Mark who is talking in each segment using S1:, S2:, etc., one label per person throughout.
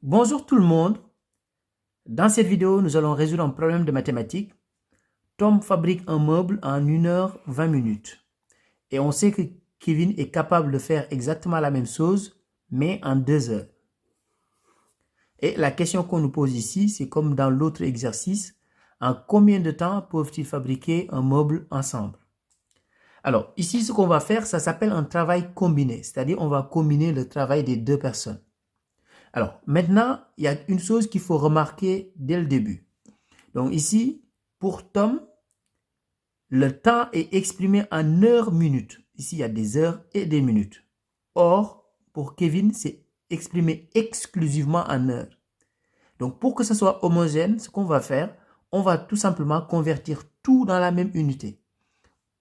S1: Bonjour tout le monde. Dans cette vidéo, nous allons résoudre un problème de mathématiques. Tom fabrique un meuble en 1 heure 20 minutes. Et on sait que Kevin est capable de faire exactement la même chose, mais en 2 heures. Et la question qu'on nous pose ici, c'est comme dans l'autre exercice, en combien de temps peuvent-ils fabriquer un meuble ensemble? Alors, ici, ce qu'on va faire, ça s'appelle un travail combiné, c'est-à-dire on va combiner le travail des deux personnes. Alors, maintenant, il y a une chose qu'il faut remarquer dès le début. Donc ici, pour Tom, le temps est exprimé en heures-minutes. Ici, il y a des heures et des minutes. Or, pour Kevin, c'est exprimé exclusivement en heures. Donc, pour que ce soit homogène, ce qu'on va faire, on va tout simplement convertir tout dans la même unité.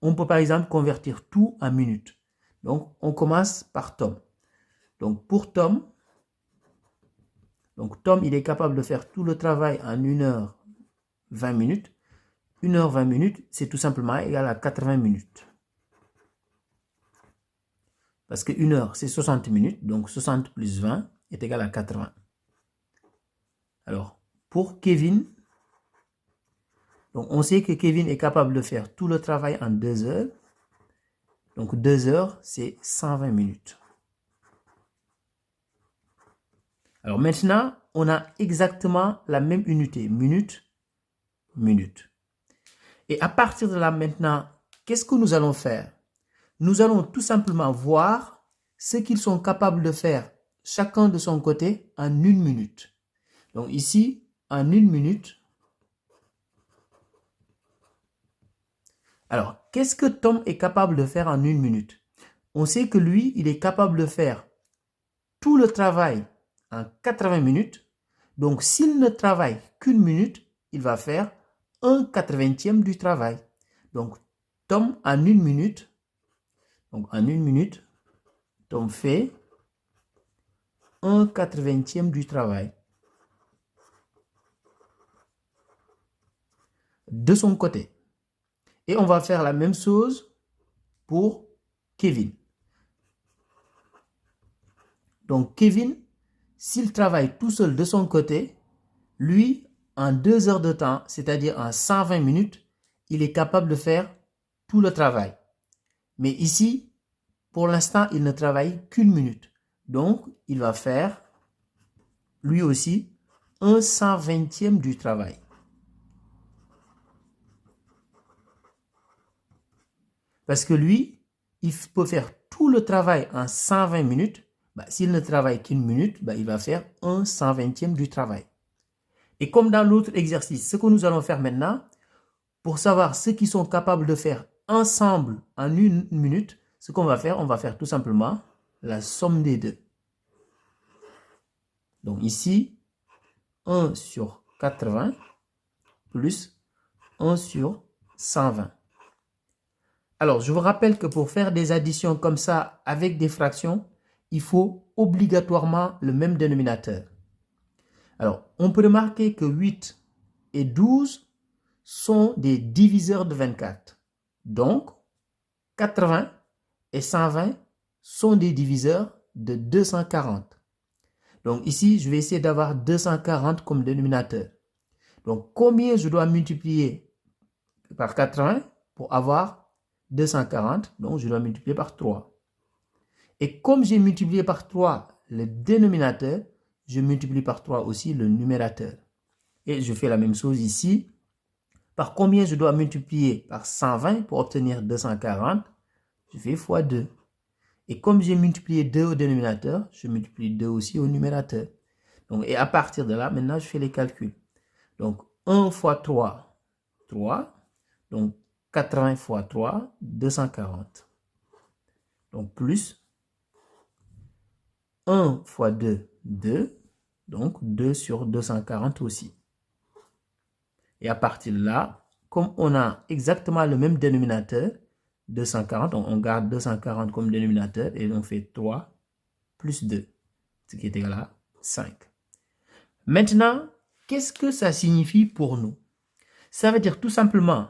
S1: On peut par exemple convertir tout en minutes. Donc, on commence par Tom. Donc, pour Tom, il est capable de faire tout le travail en 1 heure 20 minutes. 1 heure 20 minutes, c'est tout simplement égal à 80 minutes. Parce que 1 heure, c'est 60 minutes. Donc, 60 plus 20 est égal à 80. Alors, pour Kevin, donc on sait que Kevin est capable de faire tout le travail en 2 heures. Donc, 2 heures, c'est 120 minutes. Alors maintenant, on a exactement la même unité. Minute, minute. Et à partir de là maintenant, qu'est-ce que nous allons faire? Nous allons tout simplement voir ce qu'ils sont capables de faire chacun de son côté en 1 minute. Donc ici, en 1 minute. Alors, qu'est-ce que Tom est capable de faire en 1 minute? On sait que lui, il est capable de faire tout le travail en 80 minutes. Donc, s'il ne travaille qu'1 minute, il va faire 1/80e du travail. Donc, Tom, en 1 minute, Tom fait 1/80e du travail. De son côté. Et on va faire la même chose pour Kevin. Donc, Kevin, s'il travaille tout seul de son côté, lui, en 2 heures de temps, c'est-à-dire en 120 minutes, il est capable de faire tout le travail. Mais ici, pour l'instant, il ne travaille qu'1 minute. Donc, il va faire, lui aussi, 1/120e du travail. Parce que lui, il peut faire tout le travail en 120 minutes. S'il ne travaille qu'1 minute, il va faire 1/120e du travail. Et comme dans l'autre exercice, ce que nous allons faire maintenant, pour savoir ce qu'ils sont capables de faire ensemble en 1 minute, ce qu'on va faire, on va faire tout simplement la somme des deux. Donc ici, 1 sur 80 plus 1 sur 120. Alors, je vous rappelle que pour faire des additions comme ça avec des fractions, il faut obligatoirement le même dénominateur. Alors, on peut remarquer que 8 et 12 sont des diviseurs de 24. Donc, 80 et 120 sont des diviseurs de 240. Donc ici, je vais essayer d'avoir 240 comme dénominateur. Donc, combien je dois multiplier par 80 pour avoir 240? Donc, je dois multiplier par 3. Et comme j'ai multiplié par 3 le dénominateur, je multiplie par 3 aussi le numérateur. Et je fais la même chose ici. Par combien je dois multiplier par 120 pour obtenir 240? Je fais fois 2. Et comme j'ai multiplié 2 au dénominateur, je multiplie 2 aussi au numérateur. Donc, et à partir de là, maintenant, je fais les calculs. Donc, 1 fois 3, 3. Donc, 80 fois 3, 240. Donc, plus 1 fois 2, 2. Donc, 2 sur 240 aussi. Et à partir de là, comme on a exactement le même dénominateur, 240, on garde 240 comme dénominateur et on fait 3 plus 2, ce qui est égal à 5. Maintenant, qu'est-ce que ça signifie pour nous? Ça veut dire tout simplement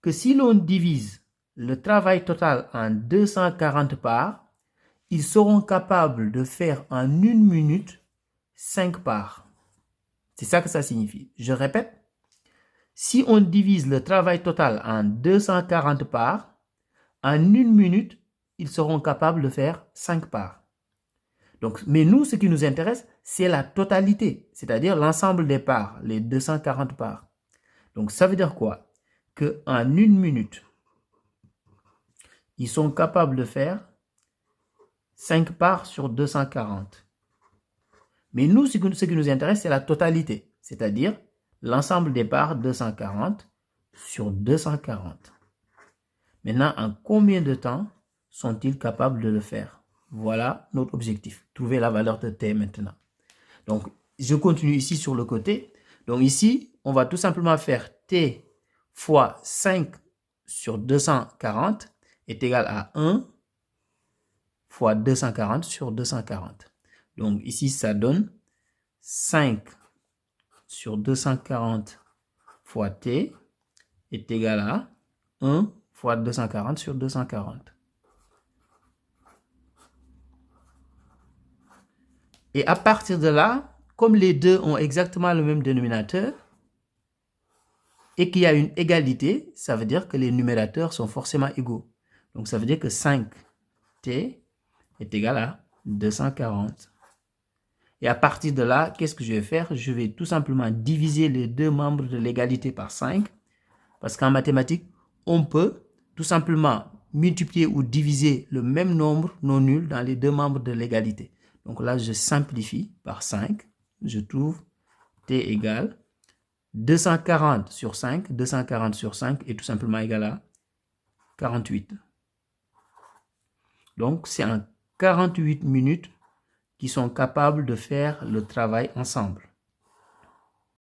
S1: que si l'on divise le travail total en 240 parts, ils seront capables de faire en 1 minute 5 parts. C'est ça que ça signifie. Je répète, si on divise le travail total en 240 parts, en 1 minute, ils seront capables de faire 5 parts. Donc, mais nous, ce qui nous intéresse, c'est la totalité, c'est-à-dire l'ensemble des parts, les 240 parts. Donc, ça veut dire quoi? Qu'en 1 minute, ils sont capables de faire 5 parts sur 240. Mais nous, ce qui nous intéresse, c'est la totalité, c'est-à-dire l'ensemble des parts 240 sur 240. Maintenant, en combien de temps sont-ils capables de le faire? Voilà notre objectif. Trouver la valeur de t maintenant. Donc, je continue ici sur le côté. Donc ici, on va tout simplement faire t fois 5 sur 240 est égal à 1 fois 240 sur 240. Donc ici, ça donne 5 sur 240 fois t est égal à 1 fois 240 sur 240. Et à partir de là, comme les deux ont exactement le même dénominateur et qu'il y a une égalité, ça veut dire que les numérateurs sont forcément égaux. Donc ça veut dire que 5t est égal à 240. Et à partir de là, qu'est-ce que je vais faire? Je vais tout simplement diviser les deux membres de l'égalité par 5. Parce qu'en mathématiques, on peut tout simplement multiplier ou diviser le même nombre non nul dans les deux membres de l'égalité. Donc là, je simplifie par 5. Je trouve t égale 240 sur 5. 240 sur 5 est tout simplement égal à 48. Donc, c'est en 48 minutes qu'ils sont capables de faire le travail ensemble.